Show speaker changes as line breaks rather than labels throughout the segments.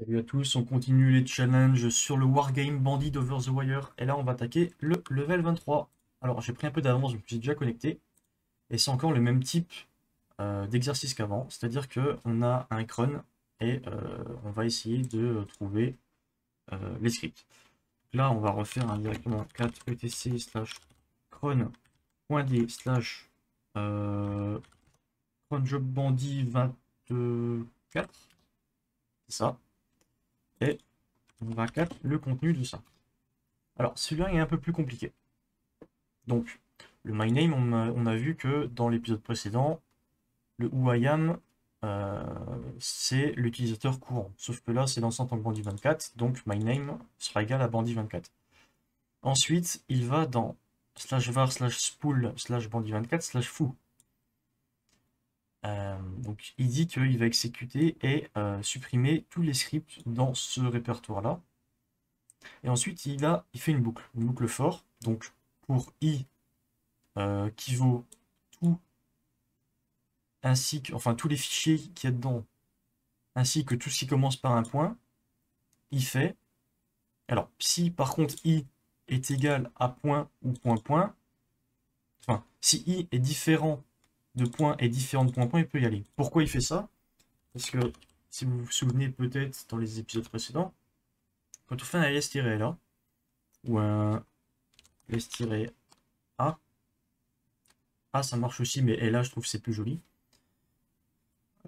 Salut à tous, on continue les challenges sur le Wargame Bandit Over the Wire. Et là, on va attaquer le level 23. Alors, j'ai pris un peu d'avance, je me suis déjà connecté. Et c'est encore le même type d'exercice qu'avant. C'est-à-dire qu'on a un cron et on va essayer de trouver les scripts. Là, on va refaire directement 4 etc slash cron.d slash cronjobbandit 24. C'est ça. Et on va cap le contenu de ça. Alors, celui-là est un peu plus compliqué. Donc, le my name, on a vu que dans l'épisode précédent, le who I am, c'est l'utilisateur courant. Sauf que là, c'est lancé en tant que bandit24, donc my name sera égal à bandit24. Ensuite, il va dans slash var slash spool slash bandit24 slash foo. Donc, il dit qu'il va exécuter et supprimer tous les scripts dans ce répertoire-là. Et ensuite, il fait une boucle for. Donc, pour i qui vaut tout, ainsi que, enfin, tous les fichiers qu'il y a dedans, ainsi que tout ce qui commence par un point, il fait. Alors, si par contre i est égal à point ou point point, enfin, si i est différent de point et différent de point point, il peut y aller. Pourquoi il fait ça? Parce que, si vous vous souvenez peut-être dans les épisodes précédents, quand on fait un ls-là, ou un ls-a, ça marche aussi, mais là je trouve que c'est plus joli.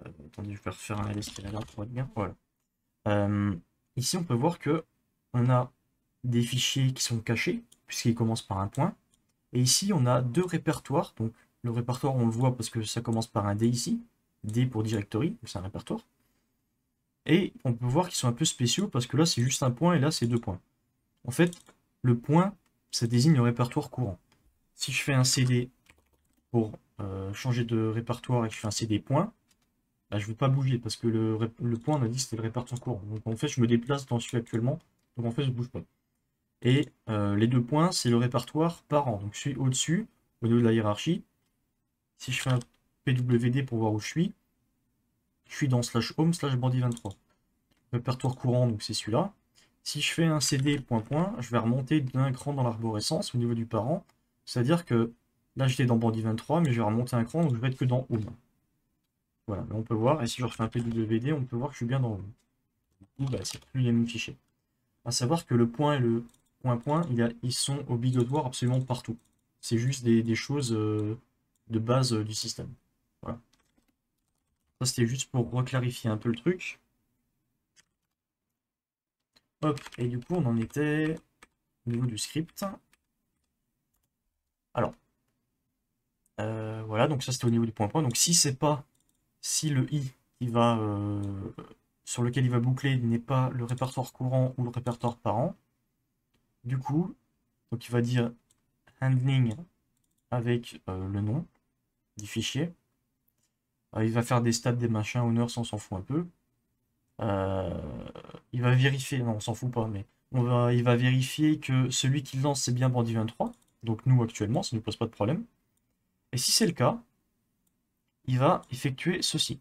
Attendez, je vais refaire un ls-là pour être bien. Voilà. Ici, on peut voir que on a des fichiers qui sont cachés, puisqu'ils commencent par un point. Et ici, on a deux répertoires. Donc, le répertoire, on le voit parce que ça commence par un D ici. D pour directory, c'est un répertoire. Et on peut voir qu'ils sont un peu spéciaux parce que là, c'est juste un point et là, c'est deux points. En fait, le point, ça désigne le répertoire courant. Si je fais un CD pour changer de répertoire et que je fais un CD point, bah, je ne veux pas bouger parce que le point, on a dit que c'était le répertoire courant. Donc en fait, je me déplace dans celui actuellement. Donc en fait, je ne bouge pas. Et les deux points, c'est le répertoire parent. Donc celui au-dessus, au niveau de la hiérarchie. Si je fais un PWD pour voir où je suis dans slash home slash bandit23. Répertoire courant, donc c'est celui-là. Si je fais un CD point point, je vais remonter d'un cran dans l'arborescence au niveau du parent. C'est-à-dire que là, j'étais dans bandit23, mais je vais remonter un cran, donc je vais être que dans home. Voilà, mais on peut voir, et si je refais un PWD, on peut voir que je suis bien dans home. Du coup, bah, c'est plus les mêmes fichiers. À savoir que le point et le point point, ils sont obligatoires absolument partout. C'est juste des choses de base du système. Voilà. Ça, c'était juste pour reclarifier un peu le truc. Hop, et du coup, on en était au niveau du script. Alors, voilà, donc ça c'était au niveau du point point. Donc si le i qui va, sur lequel il va boucler n'est pas le répertoire courant ou le répertoire parent, du coup, donc il va dire handling avec le nom du fichier. Il va faire des stats, des machins, honneur, ça on s'en fout un peu. Il va vérifier, non on s'en fout pas, mais il va vérifier que celui qui lance c'est bien Bandit23, donc nous actuellement, ça ne nous pose pas de problème. Et si c'est le cas, il va effectuer ceci.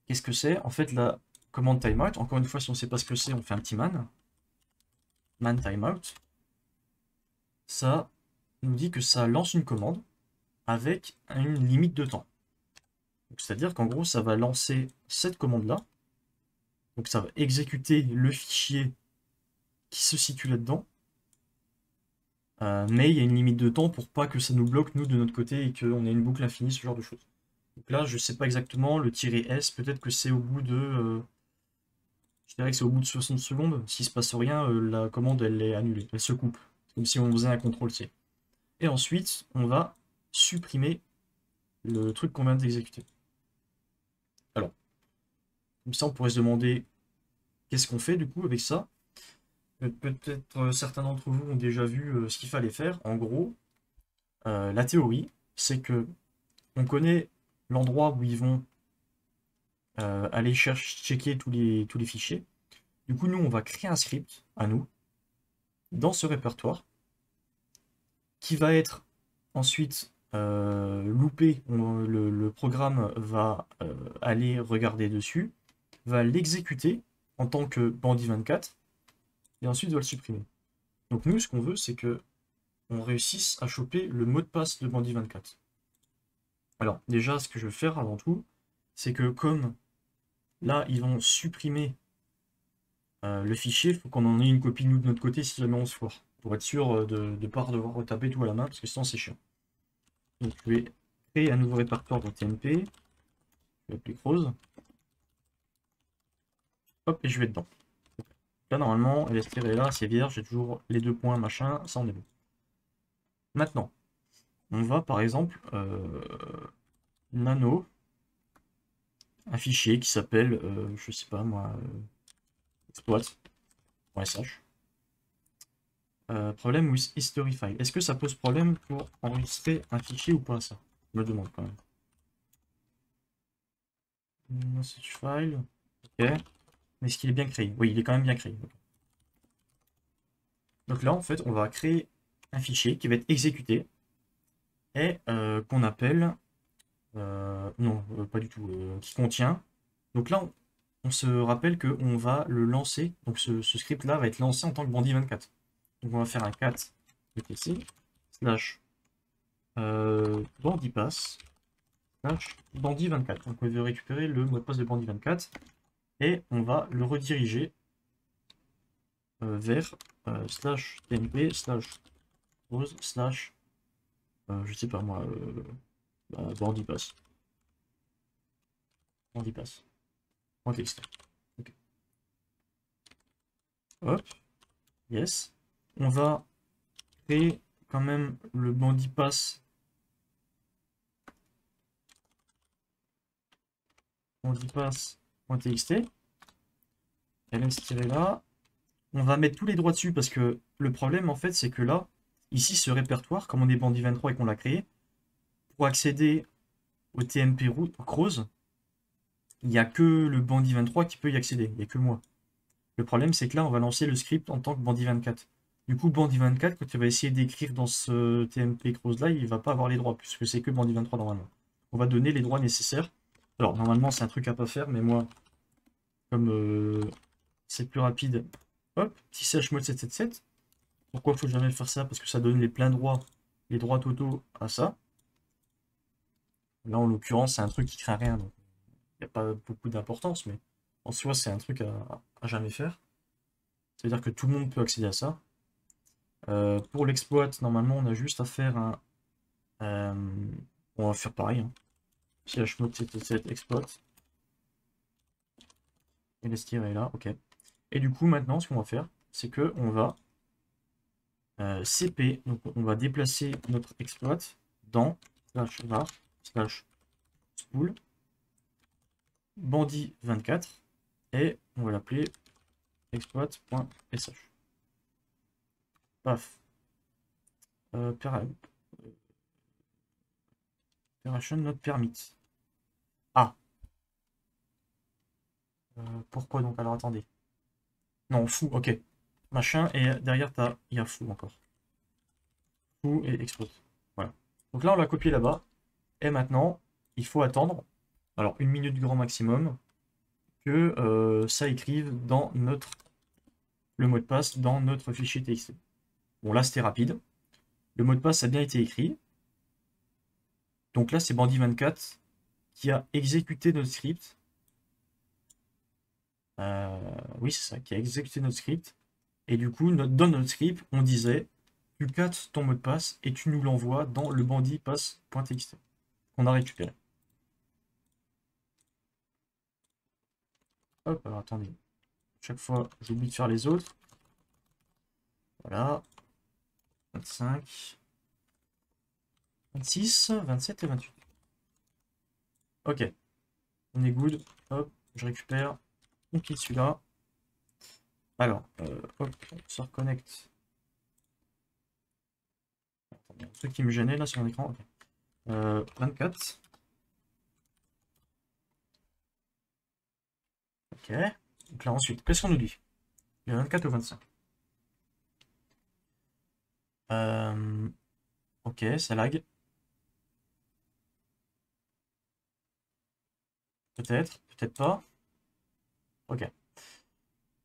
Qu'est-ce que c'est? En fait, la commande timeout, encore une fois, si on ne sait pas ce que c'est, on fait un petit man timeout. Ça nous dit que ça lance une commande avec une limite de temps. C'est-à-dire qu'en gros, ça va lancer cette commande-là. Donc ça va exécuter le fichier qui se situe là-dedans. Mais il y a une limite de temps pour pas que ça nous bloque, nous, de notre côté, et qu'on ait une boucle infinie, ce genre de choses. Donc là, je sais pas exactement, le "-s", peut-être que c'est au bout de... je dirais que c'est au bout de 60 secondes. S'il se passe rien, la commande, elle est annulée. Elle se coupe. Comme si on faisait un CTRL-C. Et ensuite, on va supprimer le truc qu'on vient d'exécuter. Alors, comme ça, on pourrait se demander qu'est-ce qu'on fait, du coup, avec ça. Peut-être certains d'entre vous ont déjà vu ce qu'il fallait faire. En gros, la théorie, c'est que on connaît l'endroit où ils vont aller checker tous les fichiers. Du coup, nous, on va créer un script à nous dans ce répertoire qui va être ensuite loupé. Le programme va aller regarder dessus, va l'exécuter en tant que bandit24 et ensuite va le supprimer. Donc nous, ce qu'on veut, c'est que on réussisse à choper le mot de passe de bandit24. Alors déjà, ce que je vais faire avant tout, c'est que comme là, ils vont supprimer le fichier, il faut qu'on en ait une copie nous de notre côté si jamais on se foire, pour être sûr de ne pas devoir retaper tout à la main, parce que sinon c'est chiant. Donc je vais créer un nouveau répertoire dans TMP, je vais appeler Croze, hop, et je vais dedans. Là normalement, LSTR est là, c'est vierge, j'ai toujours les deux points, machin, ça on est bon. Maintenant, on va par exemple nano un fichier qui s'appelle, je sais pas moi, exploit.sh. Problème with history file. Est-ce que ça pose problème pour enregistrer un fichier ou pas ça? Je me demande quand même. Message file. Ok. Mais est-ce qu'il est bien créé? Oui, il est quand même bien créé. Okay. Donc là, en fait, on va créer un fichier qui va être exécuté et qu'on appelle... non, pas du tout. Qui contient... Donc là, on se rappelle qu'on va le lancer. Donc ce script-là va être lancé en tant que bandit24. Donc on va faire un cat etc slash banditpass slash bandit24. Donc on veut récupérer le mot de passe de bandit24 et on va le rediriger vers slash tmp slash rose slash je sais pas moi banditpass banditpass.txt. Okay. Hop, yes. On va créer quand même le banditpass banditpass.txt. ls-là. On va mettre tous les droits dessus parce que le problème en fait c'est que là, ici ce répertoire, comme on est bandit23 et qu'on l'a créé, pour accéder au TMP Croze, il n'y a que le bandit23 qui peut y accéder, il n'y a que moi. Le problème c'est que là on va lancer le script en tant que bandit24. Du coup bandit24 quand il va essayer d'écrire dans ce TMP Croze là, il va pas avoir les droits puisque c'est que bandit23 normalement. On va donner les droits nécessaires. Alors normalement c'est un truc à pas faire mais moi comme c'est plus rapide, hop, petit chmod 777. Pourquoi il faut jamais faire ça? Parce que ça donne les pleins droits, les droits totaux à ça. Là, en l'occurrence, c'est un truc qui craint rien, donc il n'y a pas beaucoup d'importance, mais en soi, c'est un truc à jamais faire. C'est-à-dire que tout le monde peut accéder à ça. Pour l'exploit, normalement, on a juste à faire un... on va faire pareil. Hein. Chmod 777 exploit. Et l'estire est là, ok. Et du coup, maintenant, ce qu'on va faire, c'est que on va cp, donc on va déplacer notre exploit dans slash var slash spool bandit24 et on va l'appeler exploit.sh. Paf. Operation not permit. Ah. Pourquoi donc? Alors attendez. Non, fou, ok. Machin, et derrière, il y a fou encore. Fou et exploit. Voilà. Donc là, on l'a copié là-bas. Et maintenant, il faut attendre, alors 1 minute grand maximum, que ça écrive dans le mot de passe dans notre fichier TXT. Bon, là, c'était rapide. Le mot de passe a bien été écrit. Donc là, c'est bandit24 qui a exécuté notre script. Oui, c'est ça, qui a exécuté notre script. Et du coup, dans notre script, on disait, tu cates ton mot de passe et tu nous l'envoies dans le banditpass.txt qu'on a récupéré. Hop, alors attendez. Chaque fois, j'oublie de faire les autres. Voilà. 25, 26, 27 et 28. Ok. On est good. Hop, je récupère. On quitte celui-là. Alors, hop, on se reconnecte. Attendez, un truc qui me gênait là sur mon écran. Okay. 24. Ok. Donc là ensuite, qu'est-ce qu'on nous dit? Il y a 24 ou 25. Ok, ça lag. Peut-être, peut-être pas. Ok.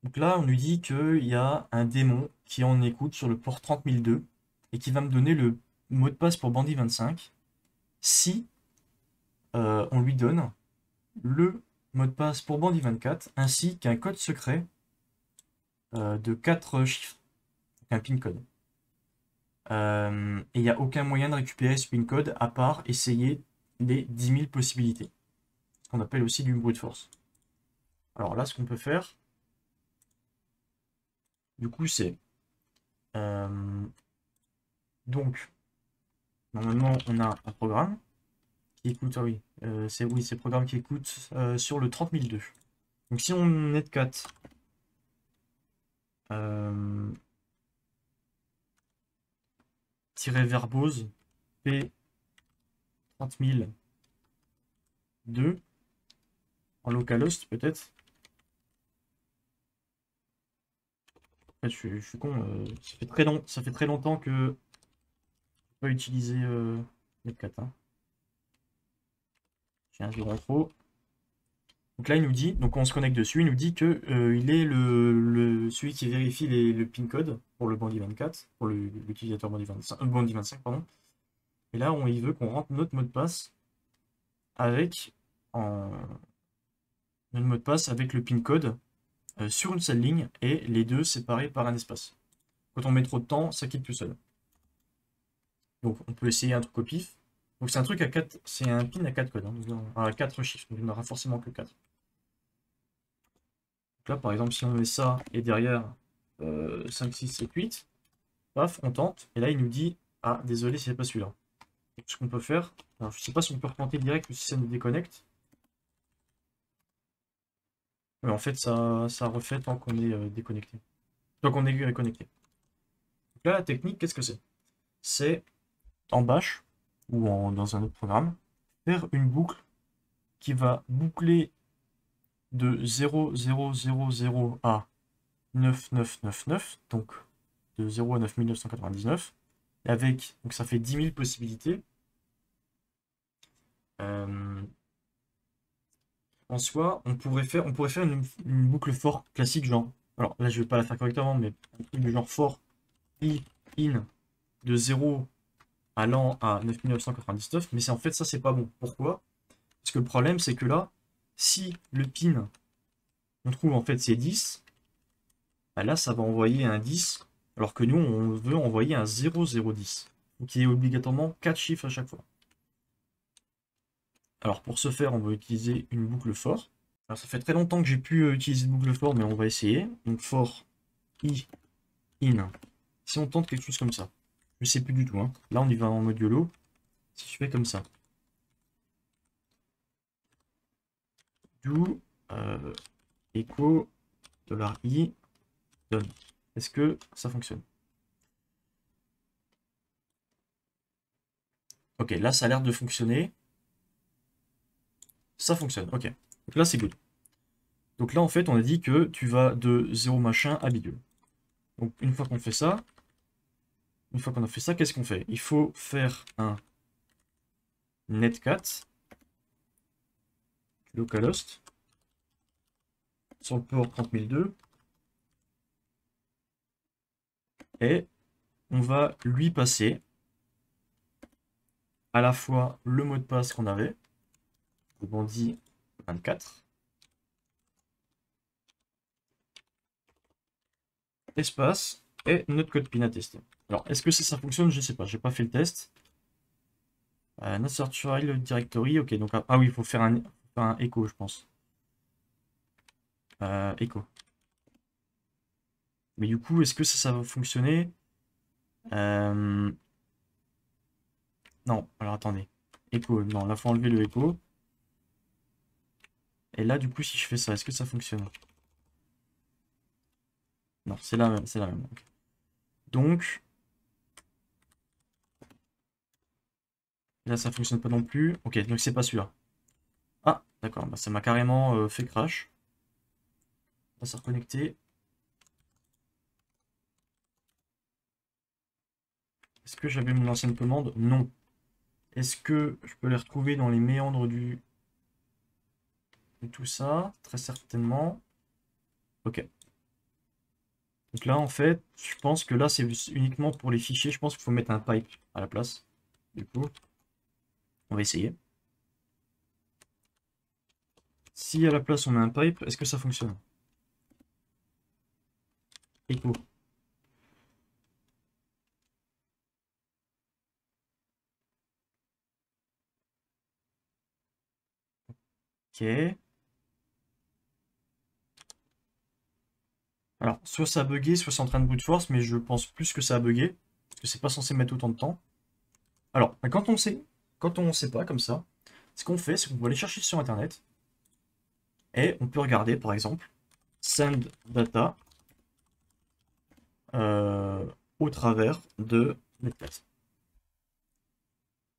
Donc là, on nous dit qu'il y a un démon qui est en écoute sur le port 30002 et qui va me donner le mot de passe pour Bandit 25 si on lui donne le mot de passe pour Bandit 24 ainsi qu'un code secret de 4 chiffres, un pin code. Et il n'y a aucun moyen de récupérer ce pin code à part essayer les 10 000 possibilités. Ce qu'on appelle aussi du brute force. Alors là, ce qu'on peut faire, du coup, c'est... donc, normalement, on a un programme qui écoute... Ah oui, c'est le programme qui écoute sur le 30002. Donc si on netcat verbose p 30002 en localhost peut-être. En fait, je suis con, ça fait très longtemps que je n'ai pas utilisé netcat. Hein. J'ai un 0 en trop. Donc là, il nous dit, donc on se connecte dessus, il nous dit que il est celui qui vérifie le pin code pour le Bandit 24, pour l'utilisateur Bandit 25, pardon. Et là, il veut qu'on rentre notre mot de passe avec notre mot de passe avec le pin code sur une seule ligne et les deux séparés par un espace. Quand on met trop de temps, ça quitte tout seul. Donc on peut essayer un truc au pif. Donc c'est un truc à 4, c'est un pin à 4 codes, hein, à 4 chiffres, donc il n'y en aura forcément que 4. Donc là par exemple si on met ça et derrière 5, 6, 7, 8, paf, on tente, et là il nous dit ah désolé c'est pas celui-là. Ce qu'on peut faire, alors je sais pas si on peut retenter direct ou si ça nous déconnecte. Mais en fait ça refait tant qu'on est déconnecté. Tant qu'on est connecté. Donc là la technique, qu'est-ce que c'est? C'est en bash ou dans un autre programme, faire une boucle qui va boucler de 0000 à 9999, donc de 0 à 9999, avec, donc ça fait 10 000 possibilités. En soi, on pourrait faire une boucle for classique, genre, alors là je vais pas la faire correctement, mais un truc du genre for i in de 0 allant à 9999, mais c'est en fait ça c'est pas bon. Pourquoi? Parce que le problème c'est que là, si le pin on trouve en fait c'est 10, bah là ça va envoyer un 10, alors que nous on veut envoyer un 0010. Donc il est obligatoirement 4 chiffres à chaque fois. Alors pour ce faire, on va utiliser une boucle for. Alors ça fait très longtemps que j'ai pu utiliser une boucle for, mais on va essayer. Donc for i in. Si on tente quelque chose comme ça, je sais plus du tout. Hein. Là on y va en mode YOLO. Si je fais comme ça. Do echo $i done. Est-ce que ça fonctionne? Ok, là ça a l'air de fonctionner. Ça fonctionne, ok. Donc là c'est good. Donc là en fait on a dit que tu vas de 0 machin à bidule. Donc une fois qu'on fait ça, qu'est-ce qu'on fait? Il faut faire un netcat localhost sur le port 30002 et on va lui passer à la fois le mot de passe qu'on avait, le bandit 24, espace, et notre code PIN à tester. Alors, est-ce que ça fonctionne? Je sais pas, j'ai pas fait le test. Not search file directory, ok, donc ah oui, il faut faire un echo, je pense. Echo. Mais du coup, est-ce que ça va fonctionner? Non, alors attendez. Echo, non, là faut enlever le echo. Et là, du coup, si je fais ça, est-ce que ça fonctionne? Non, c'est la même, c'est la même. Okay. Donc, là, ça fonctionne pas non plus. Ok, donc c'est pas celui-là. Ah, d'accord, bah, ça m'a carrément fait crash. On va se reconnecter. Est-ce que j'avais mon ancienne commande? Non. Est-ce que je peux les retrouver dans les méandres de tout ça? Très certainement. Ok. Donc là, en fait, je pense que là, c'est uniquement pour les fichiers. Je pense qu'il faut mettre un pipe à la place. Du coup, on va essayer. Si à la place on met un pipe, est-ce que ça fonctionne? Echo. Ok. Alors, soit ça a bugué, soit c'est en train de brute force, mais je pense plus que ça a bugué. Parce que c'est pas censé mettre autant de temps. Alors, quand on sait pas comme ça, ce qu'on fait, c'est qu'on va aller chercher sur internet. Et on peut regarder, par exemple, send data euh, au travers de Netcat.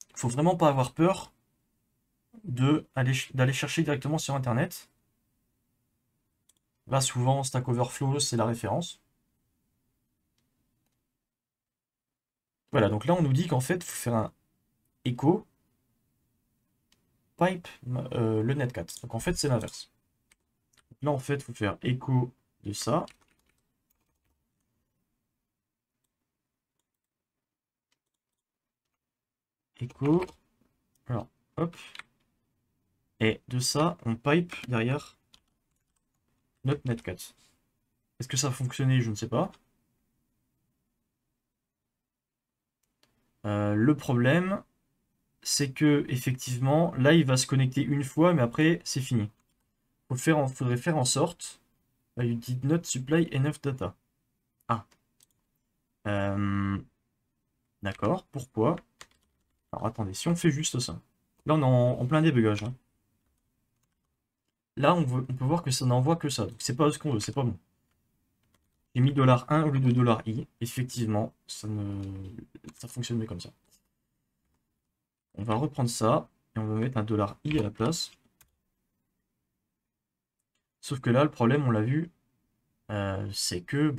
Il faut vraiment pas avoir peur d'aller chercher directement sur internet. Là, souvent, Stack Overflow, c'est la référence. Voilà, donc là, on nous dit qu'en fait, il faut faire un echo pipe le netcat. Donc en fait, c'est l'inverse. Là, en fait, il faut faire echo de ça. Echo. Alors, hop. Et de ça, on pipe derrière notre netcat. Est-ce que ça a fonctionné? Je ne sais pas. Le problème, c'est que effectivement, là, il va se connecter une fois, mais après, c'est fini. Faudrait faire en sorte. You did not supply enough data. Ah. D'accord. Pourquoi? Alors attendez, si on fait juste ça. Là, on est en plein débugage, hein. Là, on peut voir que ça n'envoie que ça. Donc, c'est pas ce qu'on veut, c'est pas bon. J'ai mis $1 au lieu de $i. Effectivement, ça fonctionne mieux comme ça. On va reprendre ça et on va mettre un $i à la place. Sauf que là, le problème, on l'a vu, c'est que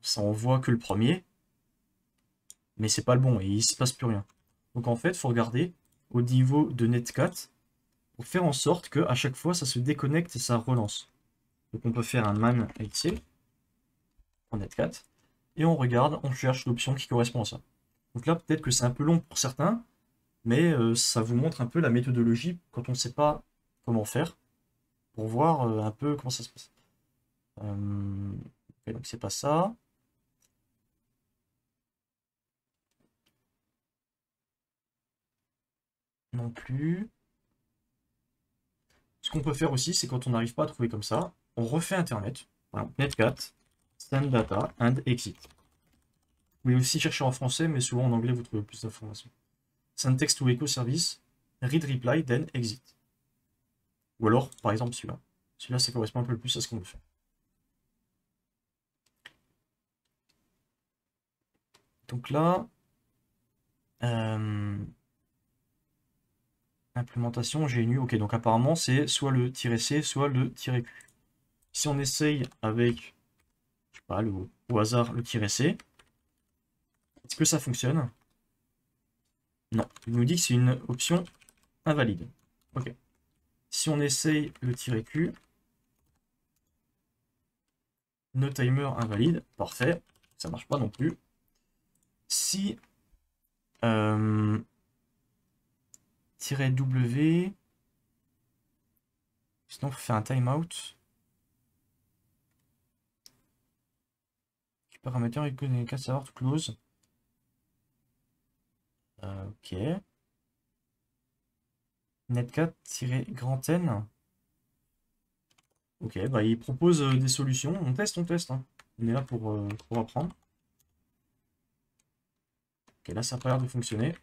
ça envoie que le premier, mais c'est pas le bon et il se passe plus rien. Donc en fait, il faut regarder au niveau de Netcat pour faire en sorte que à chaque fois, ça se déconnecte et ça relance. Donc on peut faire un man LC en Netcat et on regarde, on cherche l'option qui correspond à ça. Donc là, peut-être que c'est un peu long pour certains, mais ça vous montre un peu la méthodologie quand on ne sait pas comment faire pour voir un peu comment ça se passe. Ok, donc c'est pas ça. Non plus. Ce qu'on peut faire aussi, c'est quand on n'arrive pas à trouver comme ça, on refait Internet. Voilà, netcat, send data and exit. Vous pouvez aussi chercher en français, mais souvent en anglais, vous trouvez plus d'informations. Send text to echo service, read reply, then exit. Ou alors, par exemple, celui-là. Celui-là, ça correspond un peu plus à ce qu'on veut faire. Donc là, euh, implémentation GNU. Ok, donc apparemment, c'est soit le "-c", soit le "-q". Si on essaye avec, je sais pas, au hasard, le "-c", est-ce que ça fonctionne? Non, il nous dit que c'est une option invalide. Ok. Si on essaye le "-q", no timer invalide, parfait, ça marche pas non plus. Si -w, sinon il faut faire un timeout. Paramètre iconique server to close. Ok. Netcat-grand N. Ok, bah il propose des solutions. On teste, hein. On est là pour apprendre. Ok, là ça a pas l'air de fonctionner.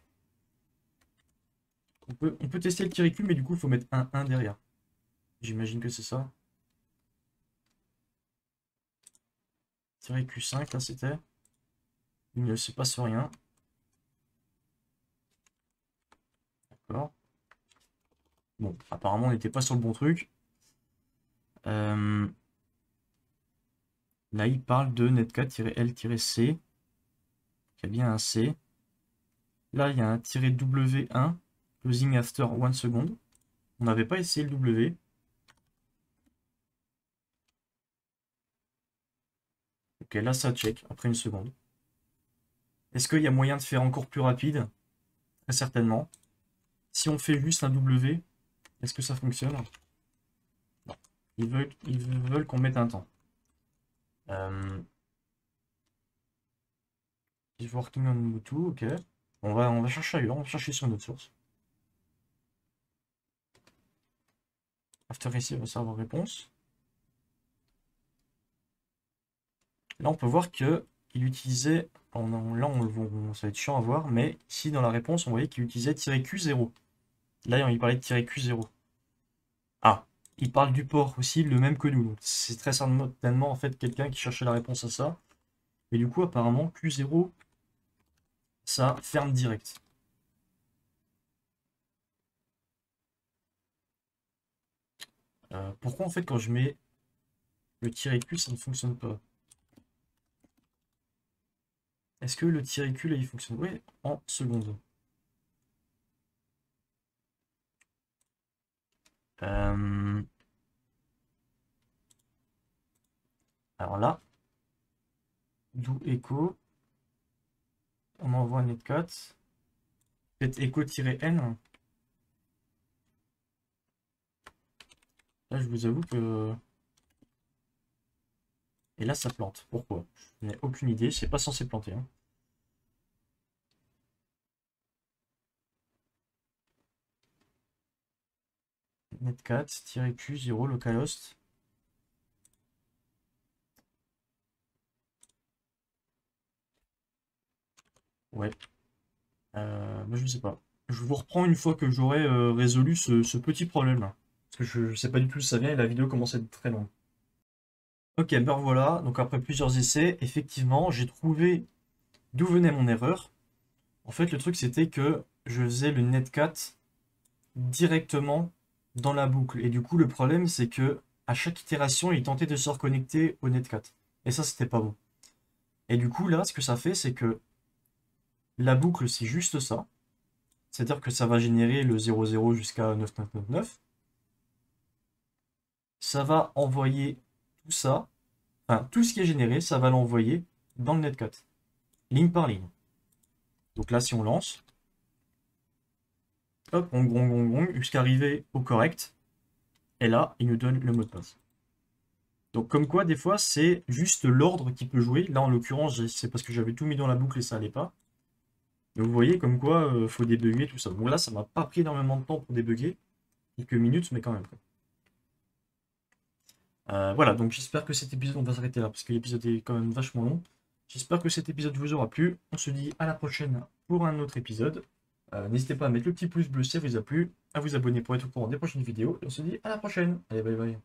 On peut tester le -q, mais du coup il faut mettre un 1 derrière. J'imagine que c'est ça. -q5, là c'était. Il ne se passe rien. D'accord. Bon, apparemment on n'était pas sur le bon truc. Là il parle de netcat-l-c. Il y a bien un C. Là il y a un -w1, closing after 1 seconde. On n'avait pas essayé le W. Ok, là ça check après une seconde. Est-ce qu'il y a moyen de faire encore plus rapide? Très certainement. Si on fait juste un W, est-ce que ça fonctionne? Non. Ils veulent qu'on mette un temps. Is working on Ubuntu, ok. On va chercher ailleurs, on va chercher sur une autre source. After receive server réponse. Là, on peut voir que il utilisait. Là, ça va être chiant à voir, mais ici dans la réponse, on voyait qu'il utilisait "-q0". Là, il parlait de "-q0". Ah, il parle du port aussi, le même que nous. Donc, c'est très certainement en fait quelqu'un qui cherchait la réponse à ça. Et du coup, apparemment, Q0, ça ferme direct. Pourquoi en fait quand je mets le "-q", ça ne fonctionne pas? Est-ce que le "-q" là il fonctionne? Oui, en seconde. Alors là, do echo, on envoie un netcat, faites echo-n. Là, je vous avoue que. Et là, ça plante. Pourquoi? Je n'ai aucune idée, c'est pas censé planter, hein. Netcat-q0 localhost. Ouais. Moi, je ne sais pas. Je vous reprends une fois que j'aurai résolu ce petit problème-là. Parce que je ne sais pas du tout d'où ça vient et la vidéo commence à être très longue. Ok, ben voilà. Donc après plusieurs essais, effectivement, j'ai trouvé d'où venait mon erreur. En fait, le truc, c'était que je faisais le netcat directement dans la boucle. Et du coup, le problème, c'est que à chaque itération, il tentait de se reconnecter au netcat. Et ça, c'était pas bon. Et du coup, là, ce que ça fait, c'est que la boucle, c'est juste ça. C'est-à-dire que ça va générer le 00 jusqu'à 9999. Ça va envoyer tout ça, enfin, tout ce qui est généré, ça va l'envoyer dans le netcat, ligne par ligne. Donc là, si on lance, hop, on gong, jusqu'à arriver au correct. Et là, il nous donne le mot de passe. Donc comme quoi, des fois, c'est juste l'ordre qui peut jouer. Là, en l'occurrence, c'est parce que j'avais tout mis dans la boucle et ça allait pas. Mais vous voyez comme quoi, faut débugger tout ça. Bon là, ça m'a pas pris énormément de temps pour débugger. Quelques minutes, mais quand même. Voilà, donc j'espère que cet épisode, on va s'arrêter là, parce que l'épisode est quand même vachement long. J'espère que cet épisode vous aura plu. On se dit à la prochaine pour un autre épisode. N'hésitez pas à mettre le petit pouce bleu si ça vous a plu, à vous abonner pour être au courant des prochaines vidéos. Et on se dit à la prochaine. Allez, bye bye.